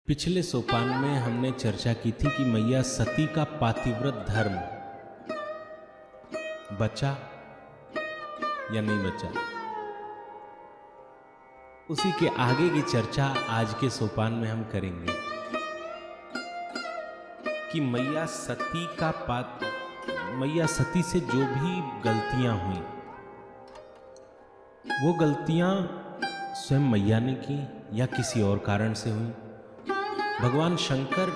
पिछले सोपान में हमने चर्चा की थी कि मैया सती का पातिव्रत धर्म बचा या नहीं बचा। उसी के आगे की चर्चा आज के सोपान में हम करेंगे कि मैया सती से जो भी गलतियां हुई वो गलतियां स्वयं मैया ने की या किसी और कारण से हुई। भगवान शंकर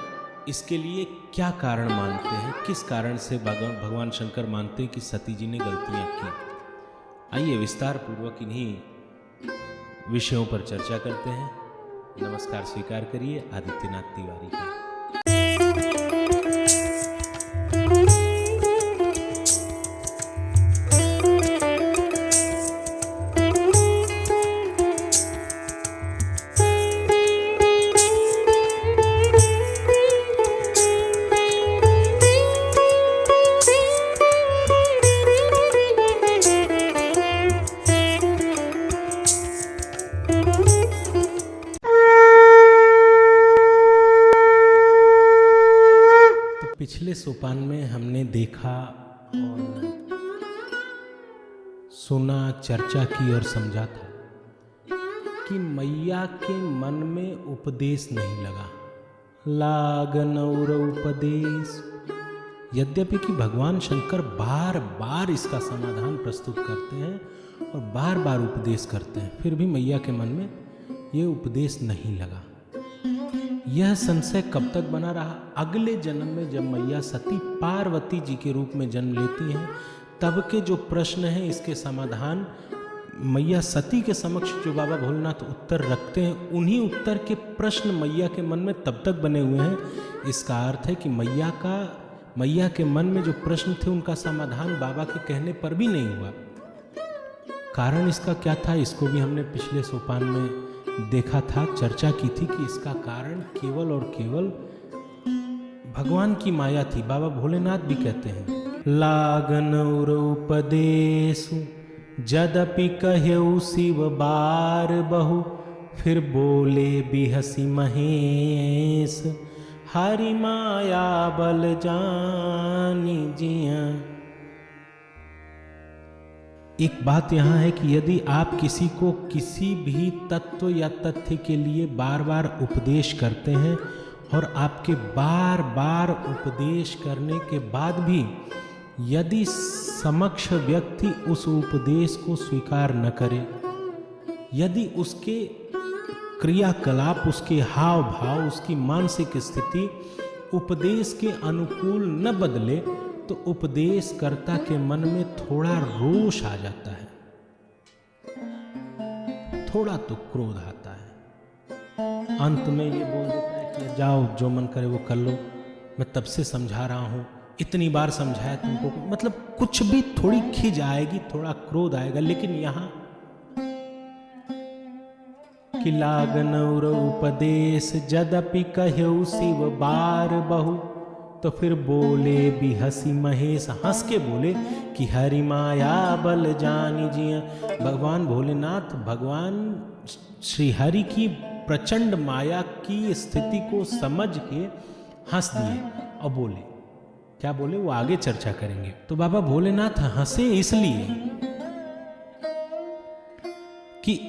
इसके लिए क्या कारण मानते हैं, किस कारण से भगवान शंकर मानते हैं कि सती जी ने गलतियां की। आइए विस्तार पूर्वक इन्हीं विषयों पर चर्चा करते हैं। नमस्कार स्वीकार करिए आदित्यनाथ तिवारी का। पिछले सोपान में हमने देखा और सुना, चर्चा की और समझा था कि मैया के मन में उपदेश नहीं लगा, लागन और उपदेश। यद्यपि कि भगवान शंकर बार बार इसका समाधान प्रस्तुत करते हैं और बार बार उपदेश करते हैं, फिर भी मैया के मन में ये उपदेश नहीं लगा। यह संशय कब तक बना रहा? अगले जन्म में जब मैया सती पार्वती जी के रूप में जन्म लेती हैं, तब के जो प्रश्न हैं इसके समाधान मैया सती के समक्ष जो बाबा भोलेनाथ उत्तर रखते हैं, उन्हीं उत्तर के प्रश्न मैया के मन में तब तक बने हुए हैं। इसका अर्थ है कि मैया के मन में जो प्रश्न थे उनका समाधान बाबा के कहने पर भी नहीं हुआ। कारण इसका क्या था, इसको भी हमने पिछले सोपान में देखा था, चर्चा की थी कि इसका कारण केवल और केवल भगवान की माया थी। बाबा भोलेनाथ भी कहते हैं, लागन और उपदेश जदपि कह्यऊ शिव बार बहु, फिर बोले बिहसी महेश, हरि माया बल जानी जिया। एक बात यहाँ है कि यदि आप किसी को किसी भी तत्व या तथ्य के लिए बार बार उपदेश करते हैं और आपके बार बार उपदेश करने के बाद भी यदि समक्ष व्यक्ति उस उपदेश को स्वीकार न करे, यदि उसके क्रियाकलाप, उसके हाव भाव, उसकी मानसिक स्थिति उपदेश के अनुकूल न बदले, तो उपदेशकर्ता के मन में थोड़ा रोष आ जाता है, थोड़ा तो क्रोध आता है। अंत में ये बोल देता है कि जाओ जो मन करे वो कर लो, मैं तब से समझा रहा हूं, इतनी बार समझाया तुमको। मतलब कुछ भी थोड़ी खिज आएगी, थोड़ा क्रोध आएगा। लेकिन यहां कि लागन और उपदेश जदपि कह्यऊ शिव बार बहु, तो फिर बोले भी हंसी महेश, हंस के बोले कि हरि माया बल जानी जिया। भगवान भोलेनाथ, भगवान श्री हरि की प्रचंड माया की स्थिति को समझ के हंस दिए और बोले, क्या बोले वो आगे चर्चा करेंगे। तो बाबा भोलेनाथ हंसे इसलिए कि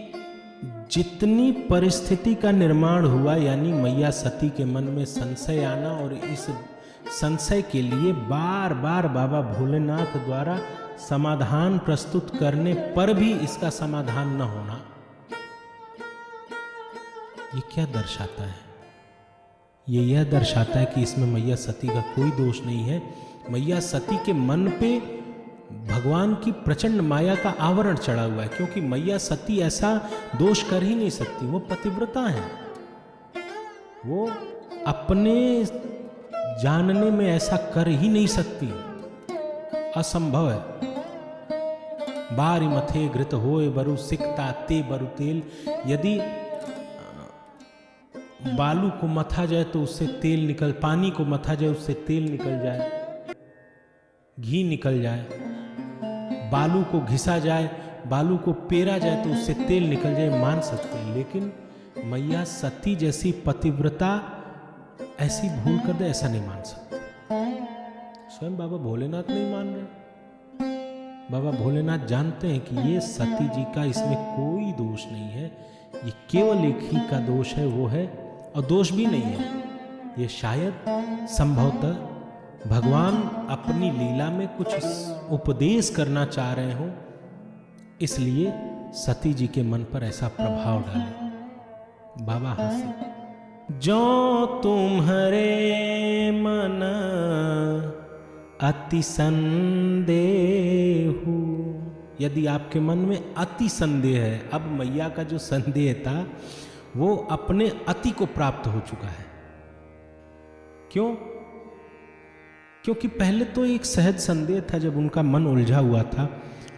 जितनी परिस्थिति का निर्माण हुआ, यानी मैया सती के मन में संशय आना, और इस संशय के लिए बार बार बाबा भोलेनाथ द्वारा समाधान प्रस्तुत करने पर भी इसका समाधान न होना, ये क्या दर्शाता है? ये यह दर्शाता है कि इसमें मैया सती का कोई दोष नहीं है। मैया सती के मन पे भगवान की प्रचंड माया का आवरण चढ़ा हुआ है, क्योंकि मैया सती ऐसा दोष कर ही नहीं सकती। वो पतिव्रता है, वो अपने जानने में ऐसा कर ही नहीं सकती, असंभव है। बारी मथे घृत होए बरु सिकता ते बरु तेल। यदि बालू को मथा जाए तो उससे तेल निकल, पानी को मथा जाए उससे तेल निकल जाए, घी निकल जाए। बालू को घिसा जाए, बालू को पेरा जाए तो उससे तेल निकल जाए, मान सकते हैं। लेकिन मैया सती जैसी पतिव्रता ऐसी भूल कर दे, ऐसा नहीं मान सकते। स्वयं बाबा भोलेनाथ नहीं मान रहे। बाबा भोलेनाथ जानते हैं कि ये सती जी का इसमें कोई दोष नहीं है, ये केवल एक ही का दोष है, वो है, और दोष भी नहीं है, ये शायद संभवतः भगवान अपनी लीला में कुछ उपदेश करना चाह रहे हो, इसलिए सती जी के मन पर ऐसा प्रभाव डाले। बाबा हंसे, जो तुम्हारे मन अति संदेह, यदि आपके मन में अति संदेह है, अब मैया का जो संदेह था वो अपने अति को प्राप्त हो चुका है। क्यों? क्योंकि पहले तो एक सहज संदेह था जब उनका मन उलझा हुआ था,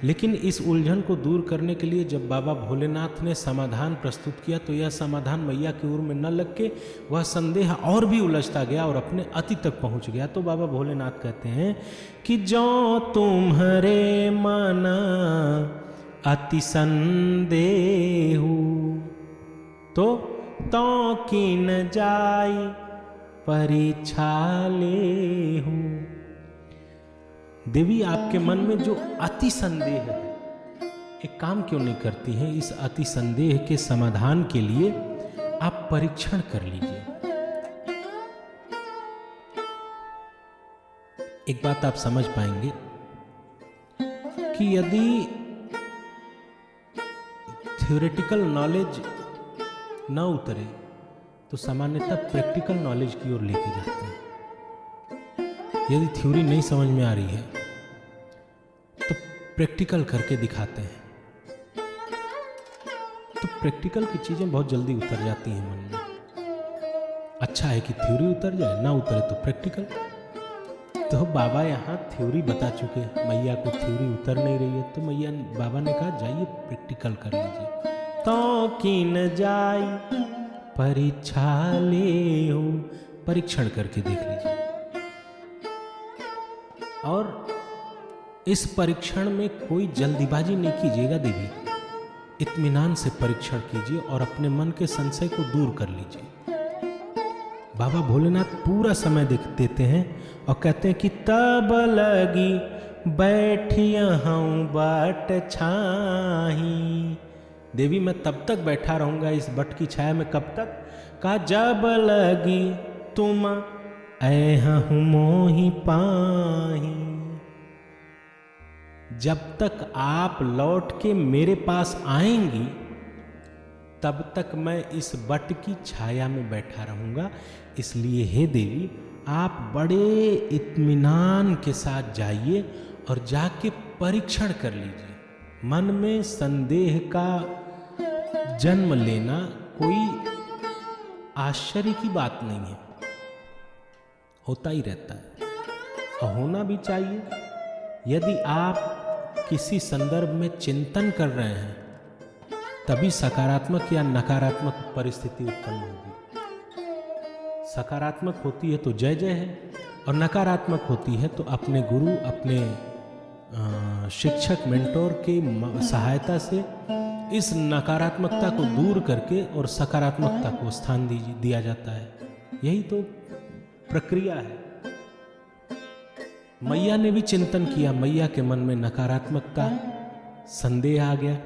लेकिन इस उलझन को दूर करने के लिए जब बाबा भोलेनाथ ने समाधान प्रस्तुत किया तो यह समाधान मैया की ओर में न लग के वह संदेह और भी उलझता गया और अपने अति तक पहुंच गया। तो बाबा भोलेनाथ कहते हैं कि जो तुम्हारे मन अति संदेह, तो कीन जाई परीक्षा लेहू। देवी, आपके मन में जो अति संदेह है, एक काम क्यों नहीं करती हैं? इस अति संदेह के समाधान के लिए आप परीक्षण कर लीजिए। एक बात आप समझ पाएंगे कि यदि थ्योरेटिकल नॉलेज न उतरे तो सामान्यतः प्रैक्टिकल नॉलेज की ओर लेके जाते हैं। यदि थ्योरी नहीं समझ में आ रही है तो प्रैक्टिकल करके दिखाते हैं, तो प्रैक्टिकल की चीजें बहुत जल्दी उतर जाती हैं मन में। अच्छा है कि थ्योरी उतर जाए, ना उतरे तो प्रैक्टिकल। तो बाबा यहाँ थ्योरी बता चुके, मैया को थ्योरी उतर नहीं रही है, तो मैया बाबा ने कहा जाइए प्रैक्टिकल कर लीजिए। तो कीन जाई परीक्षा ले हो, परीक्षण करके देख लीजिए। और इस परीक्षण में कोई जल्दीबाजी नहीं कीजिएगा देवी, इत्मीनान से परीक्षण कीजिए और अपने मन के संशय को दूर कर लीजिए। बाबा भोलेनाथ पूरा समय देते हैं और कहते हैं कि तब लगी बैठिया हूँ बाट छाही। देवी, मैं तब तक बैठा रहूंगा इस बट की छाया में, कब तक? का जब लगी तुम ऐहूँ मोहि पाही। जब तक आप लौट के मेरे पास आएंगी तब तक मैं इस बट की छाया में बैठा रहूंगा। इसलिए हे देवी, आप बड़े इत्मीनान के साथ जाइए और जाके परीक्षण कर लीजिए। मन में संदेह का जन्म लेना कोई आश्चर्य की बात नहीं है, होता ही रहता है और होना भी चाहिए। यदि आप किसी संदर्भ में चिंतन कर रहे हैं तभी सकारात्मक या नकारात्मक परिस्थिति उत्पन्न होगी। सकारात्मक होती है तो जय जय है, और नकारात्मक होती है तो अपने गुरु, अपने शिक्षक, मेंटोर की सहायता से इस नकारात्मकता को दूर करके और सकारात्मकता को स्थान दिया जाता है। यही तो प्रक्रिया है। मैया ने भी चिंतन किया, मैया के मन में नकारात्मकता, संदेह आ गया।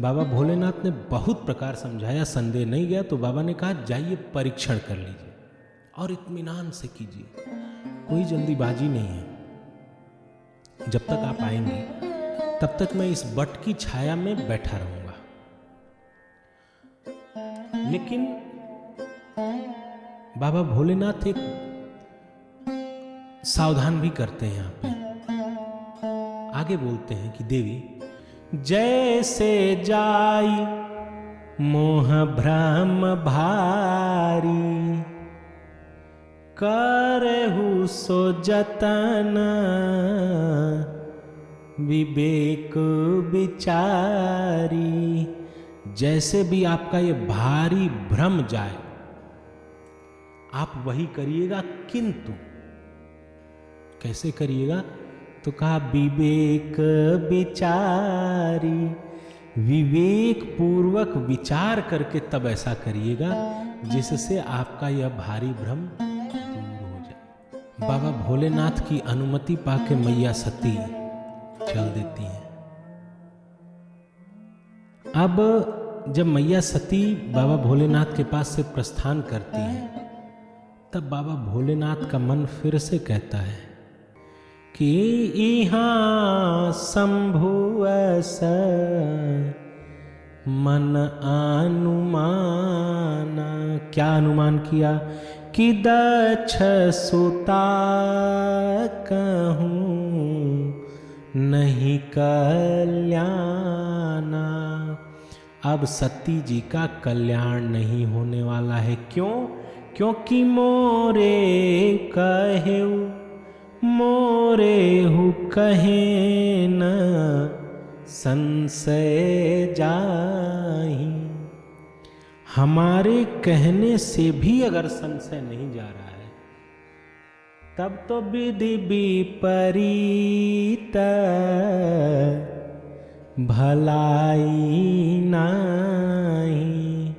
बाबा भोलेनाथ ने बहुत प्रकार समझाया, संदेह नहीं गया तो बाबा ने कहा जाइए परीक्षण कर लीजिए और इत्मीनान से कीजिए, कोई जल्दीबाजी नहीं है। जब तक आप आएंगे तब तक मैं इस बट की छाया में बैठा रहूंगा। लेकिन बाबा भोलेनाथ एक सावधान भी करते हैं। यहाँ पे आगे बोलते हैं कि देवी, जैसे जाई मोह भ्रम भारी, करहु सो जतन विवेक विचारी। जैसे भी आपका ये भारी भ्रम जाए आप वही करिएगा, किंतु कैसे करिएगा? तो कहा विवेक विचारी, विवेक पूर्वक विचार करके तब ऐसा करिएगा जिससे आपका यह भारी भ्रम बाबा भोलेनाथ की अनुमति पाके मैया सती चल देती हैं। अब जब मैया सती बाबा भोलेनाथ के पास से प्रस्थान करती हैं, तब बाबा भोलेनाथ का मन फिर से कहता है कि इहाँ शंभु ऐस मन अनुमान। क्या अनुमान किया कि दक्ष सुता कहूँ नहीं कल्याणा। अब सती जी का कल्याण नहीं होने वाला है। क्यों? क्योंकि मोरे हु कहे न संशय जाहि। हमारे कहने से भी अगर संशय नहीं जा रहा है, तब तो विधि विपरीत भलाई नहीं।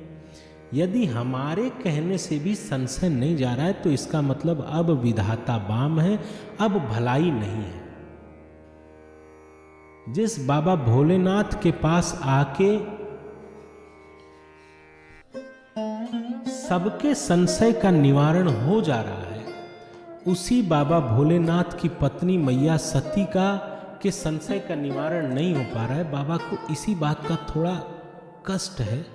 यदि हमारे कहने से भी संशय नहीं जा रहा है, तो इसका मतलब अब विधाता बाम है, अब भलाई नहीं है। जिस बाबा भोलेनाथ के पास आके सबके संशय का निवारण हो जा रहा है, उसी बाबा भोलेनाथ की पत्नी मैया सती का के संशय का निवारण नहीं हो पा रहा है। बाबा को इसी बात का थोड़ा कष्ट है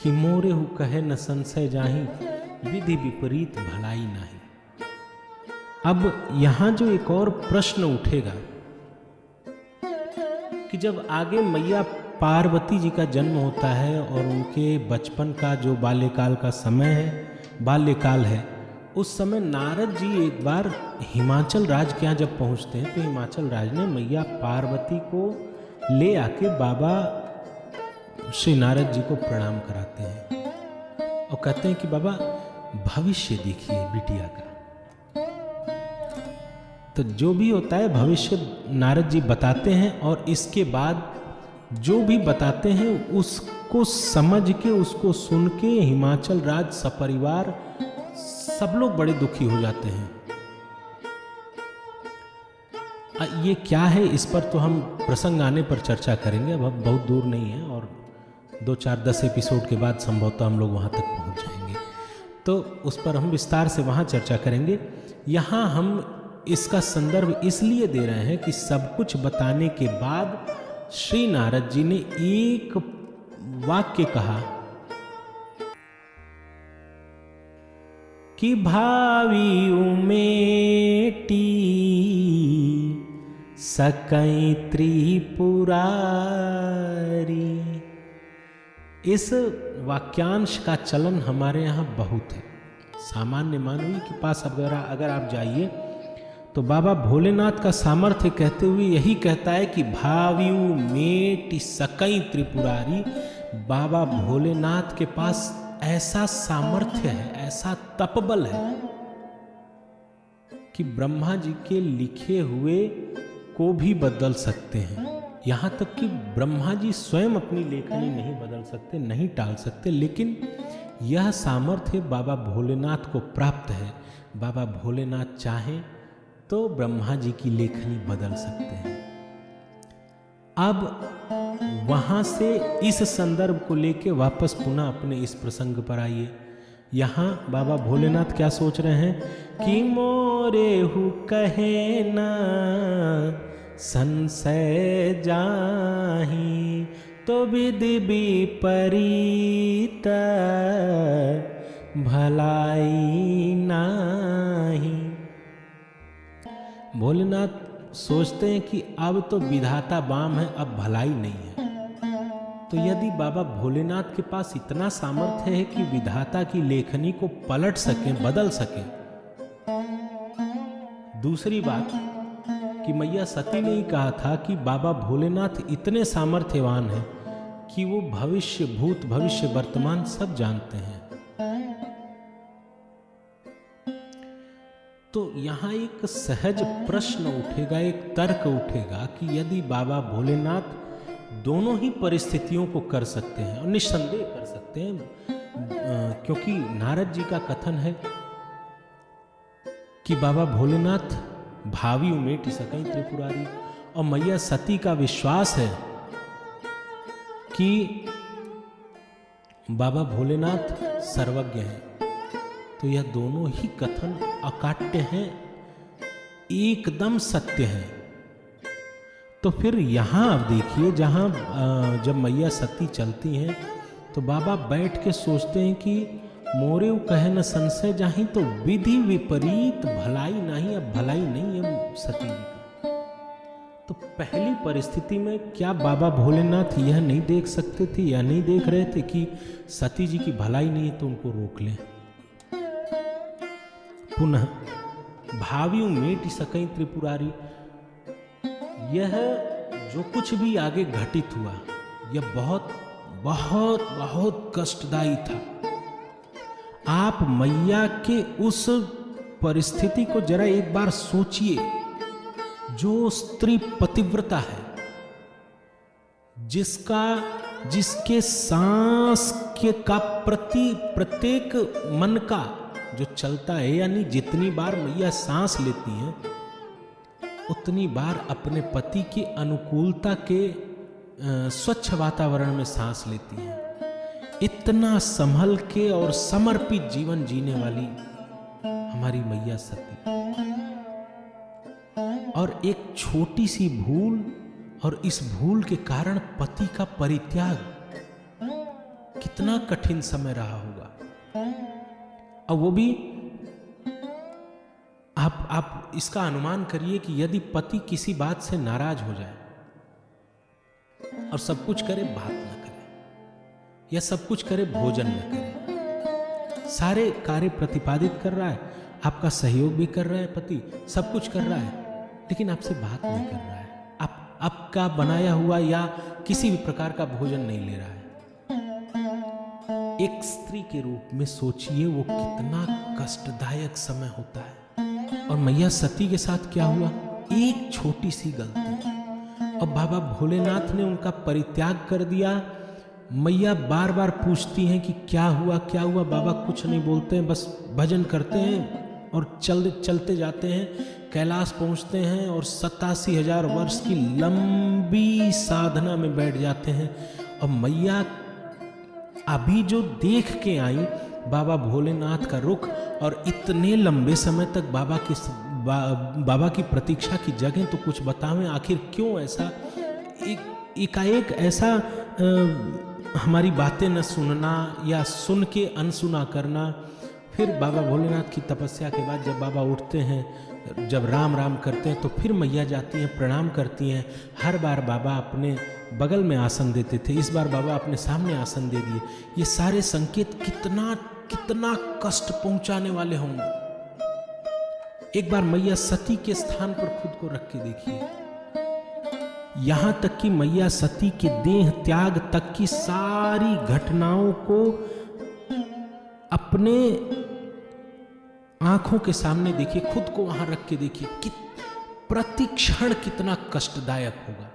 कि मोरे हु कहे न संशय जाहि, विधि विपरीत भलाई नहीं। अब यहां जो एक और प्रश्न उठेगा कि जब आगे मैया पार्वती जी का जन्म होता है और उनके बचपन का जो बाल्यकाल का समय है, बाल्यकाल है, उस समय नारद जी एक बार हिमाचल राज के यहाँ जब पहुँचते हैं, तो हिमाचल राज ने मैया पार्वती को ले आके बाबा श्री नारद जी को प्रणाम कराते हैं और कहते हैं कि बाबा भविष्य देखिए बिटिया का। तो जो भी होता है भविष्य नारद जी बताते हैं, और इसके बाद जो भी बताते हैं उसको समझ के, उसको सुन के हिमाचल राज सपरिवार सब लोग बड़े दुखी हो जाते हैं। ये क्या है, इस पर तो हम प्रसंग आने पर चर्चा करेंगे। अब बहुत दूर नहीं है और 2-4-10 एपिसोड के बाद संभवतः हम लोग वहाँ तक पहुँच जाएंगे, तो उस पर हम विस्तार से वहाँ चर्चा करेंगे। यहाँ हम इसका संदर्भ इसलिए दे रहे हैं कि सब कुछ बताने के बाद श्री नारद जी ने एक वाक्य कहा कि भावी उमेटी सकई त्रिपुरारी। इस वाक्यांश का चलन हमारे यहाँ बहुत है। सामान्य मानवी के पास अगर आप जाइए तो बाबा भोलेनाथ का सामर्थ्य कहते हुए यही कहता है कि भाव्यू मेटि सकई त्रिपुरारी। बाबा भोलेनाथ के पास ऐसा सामर्थ्य है, ऐसा तपबल है कि ब्रह्मा जी के लिखे हुए को भी बदल सकते हैं। यहाँ तक कि ब्रह्मा जी स्वयं अपनी लेखनी नहीं बदल सकते, नहीं टाल सकते, लेकिन यह सामर्थ्य बाबा भोलेनाथ को प्राप्त है। बाबा भोलेनाथ चाहें तो ब्रह्मा जी की लेखनी बदल सकते हैं। अब वहां से इस संदर्भ को लेके वापस पुनः अपने इस प्रसंग पर आइए। यहाँ बाबा भोलेनाथ क्या सोच रहे हैं कि मोरे हु कहे न संशय जाहि, तो विधि विपरीत भलाई नाही। भोलेनाथ सोचते हैं कि अब तो विधाता बाम है, अब भलाई नहीं है। तो यदि बाबा भोलेनाथ के पास इतना सामर्थ्य है कि विधाता की लेखनी को पलट सकें, बदल सकें। दूसरी बात कि मैया सती ने ही कहा था कि बाबा भोलेनाथ इतने सामर्थ्यवान हैं कि वो भविष्य, भूत, भविष्य, वर्तमान सब जानते हैं। तो यहाँ एक सहज प्रश्न उठेगा, एक तर्क उठेगा कि यदि बाबा भोलेनाथ दोनों ही परिस्थितियों को कर सकते हैं, और निस्संदेह कर सकते हैं, क्योंकि नारद जी का कथन है कि बाबा भोलेनाथ भावी उमेट सकें त्रिपुरारी, और मैया सती का विश्वास है कि बाबा भोलेनाथ सर्वज्ञ हैं। तो यह दोनों ही कथन अकाट्य हैं, एकदम सत्य हैं। तो फिर यहाँ आप देखिए, जहाँ जब मैया सती चलती हैं तो बाबा बैठ के सोचते हैं कि मोरे कहे न संशय जाही, तो विधि विपरीत भलाई नहीं। अब भलाई नहीं है सती जी की। तो पहली परिस्थिति में क्या बाबा भोलेनाथ यह नहीं देख सकते थे या नहीं देख रहे थे कि सती जी की भलाई नहीं है, तो उनको रोक लें। पुनः भावी उमेट सकें त्रिपुरारी, यह जो कुछ भी आगे घटित हुआ यह बहुत बहुत बहुत कष्टदायी था। आप मैया के उस परिस्थिति को जरा एक बार सोचिए। जो स्त्री पतिव्रता है, जिसके सांस के का प्रत्येक मन का जो चलता है, यानी जितनी बार मैया सांस लेती हैं उतनी बार अपने पति की अनुकूलता के स्वच्छ वातावरण में सांस लेती हैं। इतना संभल के और समर्पित जीवन जीने वाली हमारी मैया सती, और एक छोटी सी भूल, और इस भूल के कारण पति का परित्याग, कितना कठिन समय रहा होगा। और वो भी आप इसका अनुमान करिए कि यदि पति किसी बात से नाराज हो जाए और सब कुछ करे, बात न करे, या सब कुछ करे भोजन न करे, सारे कार्य प्रतिपादित कर रहा है, आपका सहयोग भी कर रहा है पति, सब कुछ कर रहा है, लेकिन आपसे बात नहीं कर रहा है, आपका बनाया हुआ या किसी भी प्रकार का भोजन नहीं ले रहा है। एक स्त्री के रूप में सोचिए वो कितना कष्टदायक समय होता है। और मैया सती के साथ क्या हुआ? एक छोटी सी गलती, और बाबा भोलेनाथ ने उनका परित्याग कर दिया। मैया बार बार पूछती हैं कि क्या हुआ क्या हुआ। बाबा कुछ नहीं बोलते हैं, बस भजन करते हैं और चलते जाते हैं। कैलाश पहुंचते हैं और 87,000 वर्ष की लंबी साधना में बैठ जाते हैं। और मैया अभी जो देख के आई बाबा भोलेनाथ का रुख, और इतने लंबे समय तक बाबा की प्रतीक्षा की जगह तो कुछ बतावें, आखिर क्यों ऐसा एकाएक ऐसा हमारी बातें न सुनना या सुन के अनसुना करना। फिर बाबा भोलेनाथ की तपस्या के बाद जब बाबा उठते हैं, जब राम राम करते हैं, तो फिर मैया जाती हैं, प्रणाम करती हैं। हर बार बाबा अपने बगल में आसन देते थे, इस बार बाबा अपने सामने आसन दे दिए। ये सारे संकेत कितना कष्ट पहुंचाने वाले होंगे। एक बार मैया सती के स्थान पर खुद को रख के देखिए। यहां तक कि मैया सती के देह त्याग तक की सारी घटनाओं को अपने आंखों के सामने देखिए, खुद को वहां रख के देखिए कि प्रतिक्षण कितना कष्टदायक होगा।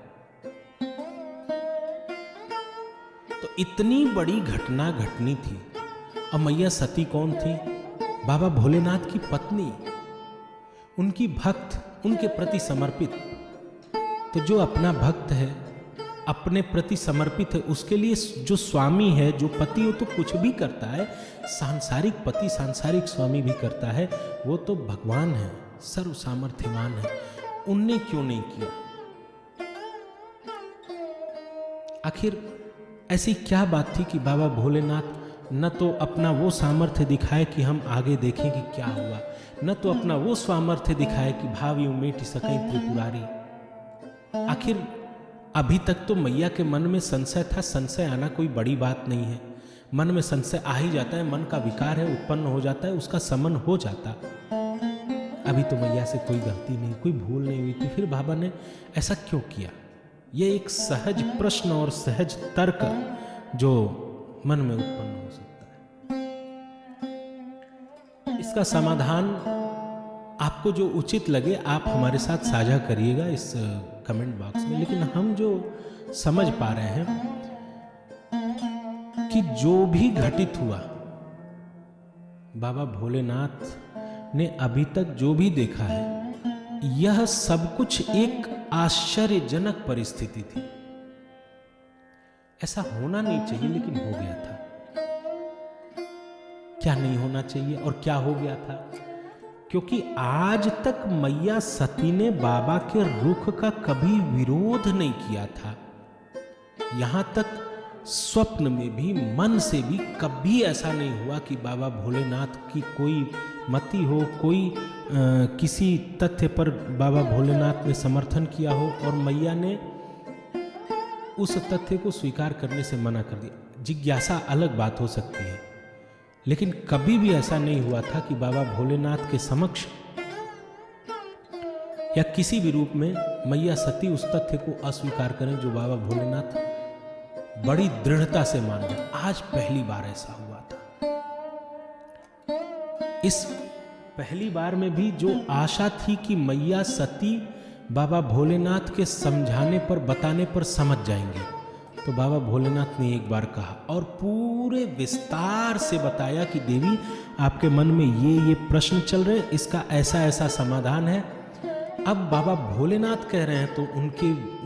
तो इतनी बड़ी घटना घटनी थी। और मैया सती कौन थी? बाबा भोलेनाथ की पत्नी, उनकी भक्त, उनके प्रति समर्पित। तो जो अपना भक्त है, अपने प्रति समर्पित है, उसके लिए जो स्वामी है, जो पति हो, तो कुछ भी करता है। सांसारिक पति, सांसारिक स्वामी भी करता है, वो तो भगवान है, सर्व सामर्थ्यवान है। उनने क्यों नहीं किया? आखिर ऐसी क्या बात थी कि बाबा भोलेनाथ न तो अपना वो सामर्थ्य दिखाए कि हम आगे देखें कि क्या हुआ, न तो अपना वो सामर्थ्य दिखाए कि भावी उमेट सकें त्रिपुरारी। आखिर अभी तक तो मैया के मन में संशय था। संशय आना कोई बड़ी बात नहीं है, मन में संशय आ ही जाता है, मन का विकार है, उत्पन्न हो जाता है, उसका समन हो जाता। अभी तो मैया से कोई गलती नहीं, कोई भूल नहीं हुई थी, फिर बाबा ने ऐसा क्यों किया? ये एक सहज प्रश्न और सहज तर्क जो मन में उत्पन्न हो सकता है। इसका समाधान आपको जो उचित लगे आप हमारे साथ साझा करिएगा इस कमेंट बॉक्स में। लेकिन हम जो समझ पा रहे हैं कि जो भी घटित हुआ, बाबा भोलेनाथ ने अभी तक जो भी देखा है, यह सब कुछ एक आश्चर्यजनक परिस्थिति थी। ऐसा होना नहीं चाहिए लेकिन हो गया था। क्या नहीं होना चाहिए और क्या हो गया था? क्योंकि आज तक मैया सती ने बाबा के रुख का कभी विरोध नहीं किया था। यहां तक स्वप्न में भी, मन से भी कभी ऐसा नहीं हुआ कि बाबा भोलेनाथ की कोई मति हो, कोई किसी तथ्य पर बाबा भोलेनाथ ने समर्थन किया हो और मैया ने उस तथ्य को स्वीकार करने से मना कर दिया। जिज्ञासा अलग बात हो सकती है, लेकिन कभी भी ऐसा नहीं हुआ था कि बाबा भोलेनाथ के समक्ष या किसी भी रूप में मैया सती उस तथ्य को अस्वीकार करें जो बाबा भोलेनाथ बड़ी दृढ़ता से मान रहे। आज पहली बार ऐसा हुआ था। इस पहली बार में भी जो आशा थी कि मैया सती बाबा भोलेनाथ के समझाने पर, बताने पर समझ जाएंगे, तो बाबा भोलेनाथ ने एक बार कहा और पूरे विस्तार से बताया कि देवी, आपके मन में ये प्रश्न चल रहे, इसका ऐसा ऐसा समाधान है। अब बाबा भोलेनाथ कह रहे हैं तो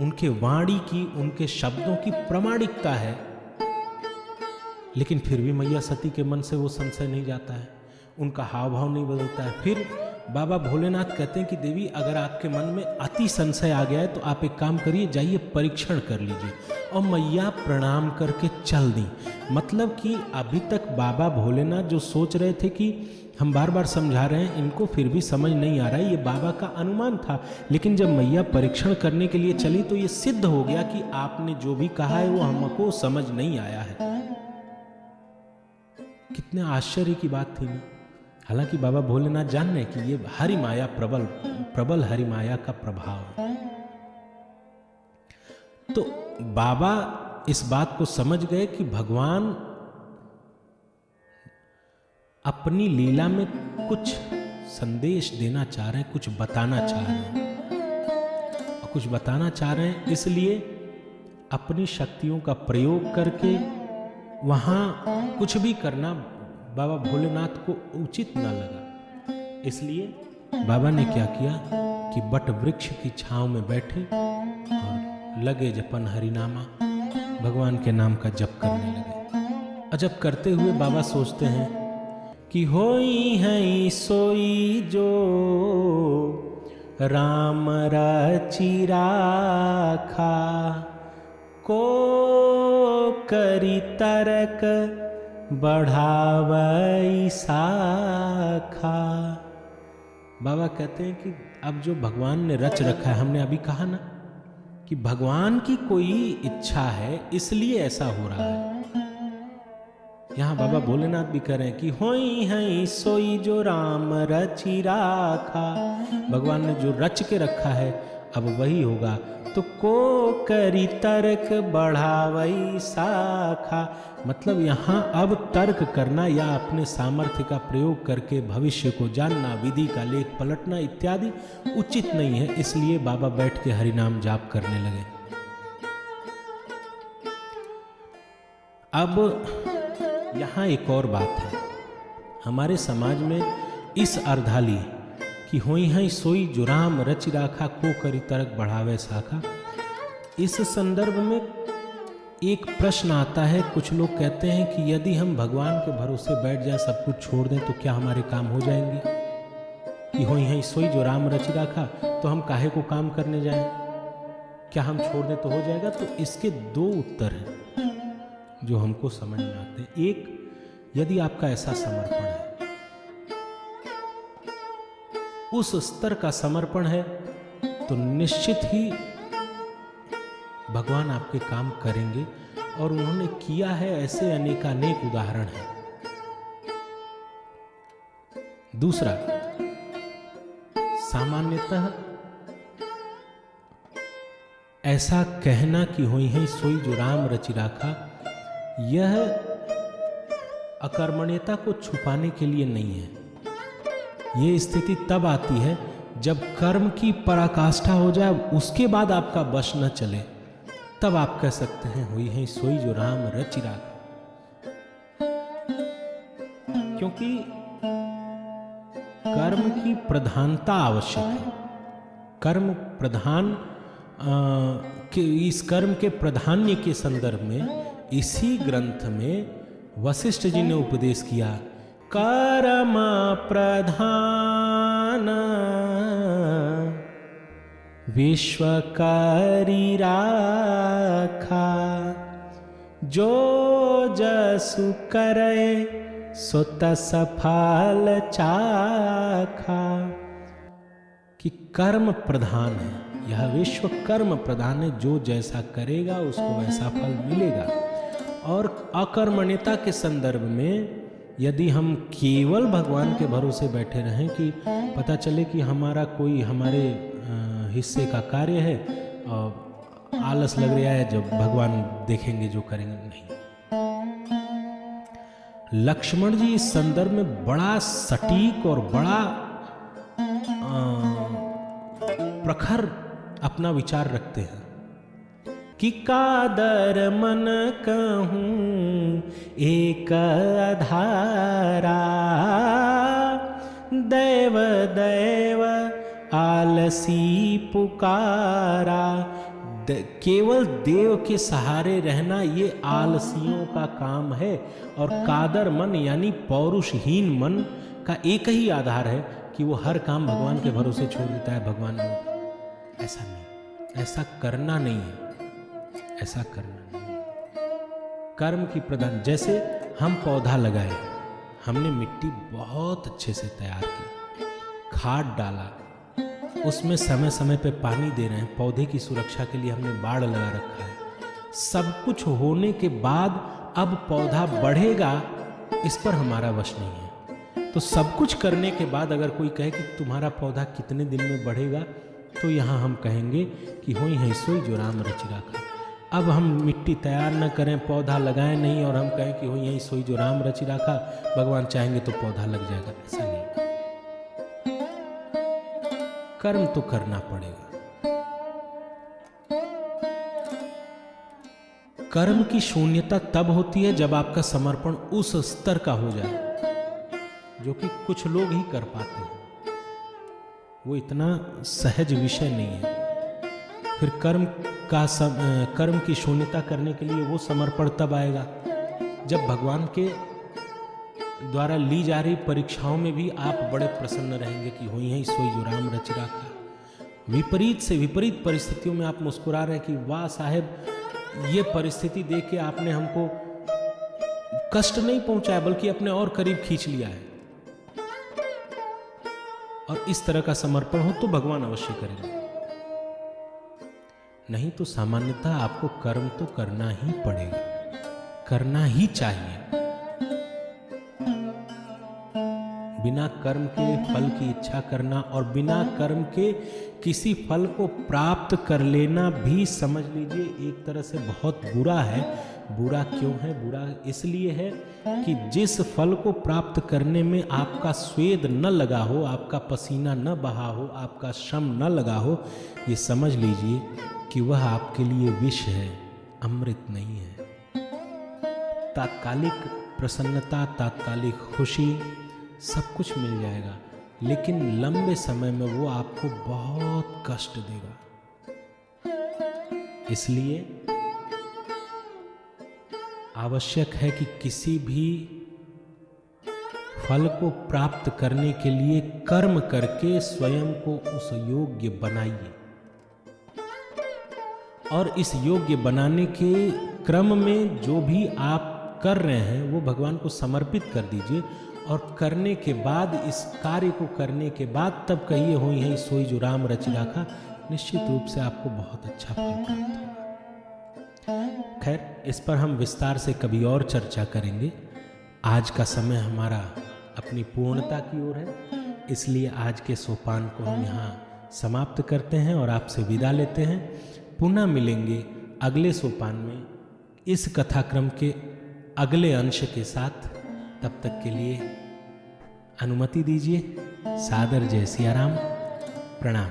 उनके वाणी की, उनके शब्दों की प्रामाणिकता है, लेकिन फिर भी मैया सती के मन से वो संशय नहीं जाता है, उनका हाव भाव नहीं बदलता है। फिर बाबा भोलेनाथ कहते हैं कि देवी, अगर आपके मन में अति संशय आ गया है तो आप एक काम करिए, जाइए परीक्षण कर लीजिए। और मैया प्रणाम करके चल दी। मतलब कि अभी तक बाबा भोलेनाथ जो सोच रहे थे कि हम बार बार समझा रहे हैं, इनको फिर भी समझ नहीं आ रहा है, ये बाबा का अनुमान था। लेकिन जब मैया परीक्षण करने के लिए चली तो ये सिद्ध हो गया कि आपने जो भी कहा है वो हमको समझ नहीं आया है। कितने आश्चर्य की बात थी ना। हालांकि बाबा भोलेनाथ जान रहे कि ये हरि माया, प्रबल हरि माया का प्रभाव है। तो बाबा इस बात को समझ गए कि भगवान अपनी लीला में कुछ संदेश देना चाह रहे हैं, कुछ बताना चाह रहे हैं। और कुछ बताना चाह रहे हैं, इसलिए अपनी शक्तियों का प्रयोग करके वहां कुछ भी करना बाबा भोलेनाथ को उचित ना लगा। इसलिए बाबा ने क्या किया कि बट वृक्ष की छांव में बैठे और लगे जपन हरिनामा, भगवान के नाम का जप करने लगे। और जब करते हुए बाबा सोचते हैं कि होई है सोई जो राम रचि राखा, को करी तरक बढ़ावई शाखा। बाबा कहते हैं कि अब जो भगवान ने रच रखा है, हमने अभी कहा ना कि भगवान की कोई इच्छा है इसलिए ऐसा हो रहा है। यहां बाबा भोलेनाथ भी कह रहे हैं कि होई है सोई जो राम रचि राखा। भगवान ने जो रच के रखा है अब वही होगा। तो को करी तर्क बढ़ावई शाखा, मतलब यहाँ अब तर्क करना या अपने सामर्थ्य का प्रयोग करके भविष्य को जानना, विधि का लेख पलटना इत्यादि उचित नहीं है। इसलिए बाबा बैठ के हरिनाम जाप करने लगे। अब यहाँ एक और बात है, हमारे समाज में इस अर्धाली कि होई है सोई जो राम रचि राखा, को करी तर्क बढ़ावे शाखा, इस संदर्भ में एक प्रश्न आता है। कुछ लोग कहते हैं कि यदि हम भगवान के भरोसे बैठ जाए, सब कुछ छोड़ दें, तो क्या हमारे काम हो जाएंगे? कि होई है सोई जो राम रचि राखा, तो हम काहे को काम करने जाएं? क्या हम छोड़ दें तो हो जाएगा? तो इसके दो उत्तर हैं जो हमको समझ में आते हैं। एक, यदि आपका ऐसा समर्पण है, उस स्तर का समर्पण है, तो निश्चित ही भगवान आपके काम करेंगे। और उन्होंने किया है, ऐसे अनेकानेक उदाहरण हैं। दूसरा, सामान्यतः ऐसा कहना कि होई है सोई जो राम रचि राखा, यह अकर्मण्यता को छुपाने के लिए नहीं है। ये स्थिति तब आती है जब कर्म की पराकाष्ठा हो जाए, उसके बाद आपका बश न चले, तब आप कह सकते हैं हुई है सोई जो राम रचि राखा। क्योंकि कर्म की प्रधानता आवश्यक है। कर्म प्रधान इस कर्म के प्राधान्य के संदर्भ में इसी ग्रंथ में वशिष्ठ जी ने उपदेश किया, कर्म प्रधान विश्वकारी राखा, जो जसु करे सो तस फल चाखा। कि कर्म प्रधान है, यह विश्व कर्म प्रधान है, जो जैसा करेगा उसको वैसा फल मिलेगा। और अकर्मण्यता के संदर्भ में यदि हम केवल भगवान के भरोसे बैठे रहें कि पता चले कि हमारा कोई हमारे हिस्से का कार्य है और आलस लग रहा है, जब भगवान देखेंगे जो करेंगे, नहीं। लक्ष्मण जी इस संदर्भ में बड़ा सटीक और बड़ा प्रखर अपना विचार रखते हैं कि कादर मन कहूँ एक आधारा, देव देव आलसी पुकारा। केवल देव के सहारे रहना ये आलसियों का काम है, और कादर मन यानी पौरुषहीन मन का एक ही आधार है कि वो हर काम भगवान के भरोसे छोड़ देता है। भगवान ऐसा नहीं, ऐसा करना नहीं है, ऐसा करना नहीं है। कर्म की प्रधान, जैसे हम पौधा लगाए, हमने मिट्टी बहुत अच्छे से तैयार की, खाद डाला, उसमें समय समय पे पानी दे रहे हैं, पौधे की सुरक्षा के लिए हमने बाड़ लगा रखा है। सब कुछ होने के बाद अब पौधा बढ़ेगा, इस पर हमारा वश नहीं है। तो सब कुछ करने के बाद अगर कोई कहे कि तुम्हारा पौधा कितने दिन में बढ़ेगा, तो यहाँ हम कहेंगे कि होई है सोई जो राम रचि राखा। अब हम मिट्टी तैयार न करें, पौधा लगाएं नहीं, और हम कहें कि होई है सोई जो राम रचि राखा, भगवान चाहेंगे तो पौधा लग जाएगा, ऐसा नहीं। कर्म तो करना पड़ेगा। कर्म की शून्यता तब होती है जब आपका समर्पण उस स्तर का हो जाए जो कि कुछ लोग ही कर पाते हैं। वो इतना सहज विषय नहीं है। फिर कर्म की शून्यता करने के लिए वो समर्पण तब आएगा जब भगवान के द्वारा ली जा रही परीक्षाओं में भी आप बड़े प्रसन्न रहेंगे कि होई है सोई जो राम रचि राखा। विपरीत से विपरीत परिस्थितियों में आप मुस्कुरा रहे हैं कि वाह साहेब, ये परिस्थिति देख के आपने हमको कष्ट नहीं पहुंचाया बल्कि अपने और करीब खींच लिया है। और इस तरह का समर्पण हो तो भगवान अवश्य करेंगे, नहीं तो सामान्यतः आपको कर्म तो करना ही पड़ेगा, करना ही चाहिए। बिना कर्म के फल की इच्छा करना और बिना कर्म के किसी फल को प्राप्त कर लेना भी समझ लीजिए एक तरह से बहुत बुरा है। बुरा क्यों है? बुरा इसलिए है कि जिस फल को प्राप्त करने में आपका स्वेद न लगा हो, आपका पसीना न बहा हो, आपका श्रम न लगा हो, ये समझ लीजिए कि वह आपके लिए विष है, अमृत नहीं है। तात्कालिक प्रसन्नता, तात्कालिक खुशी सब कुछ मिल जाएगा, लेकिन लंबे समय में वो आपको बहुत कष्ट देगा। इसलिए आवश्यक है कि किसी भी फल को प्राप्त करने के लिए कर्म करके स्वयं को उस योग्य बनाइए, और इस योग्य बनाने के क्रम में जो भी आप कर रहे हैं वो भगवान को समर्पित कर दीजिए। और करने के बाद, इस कार्य को करने के बाद तब कहिए होई है सोई जो राम रचि राखा, निश्चित रूप से आपको बहुत अच्छा फल प्राप्त होगा। खैर, इस पर हम विस्तार से कभी और चर्चा करेंगे। आज का समय हमारा अपनी पूर्णता की ओर है, इसलिए आज के सोपान को हम यहाँ समाप्त करते हैं और आपसे विदा लेते हैं। पुनः मिलेंगे अगले सोपान में इस कथाक्रम के अगले अंश के साथ। तब तक के लिए अनुमति दीजिए। सादर जय सिया राम, प्रणाम।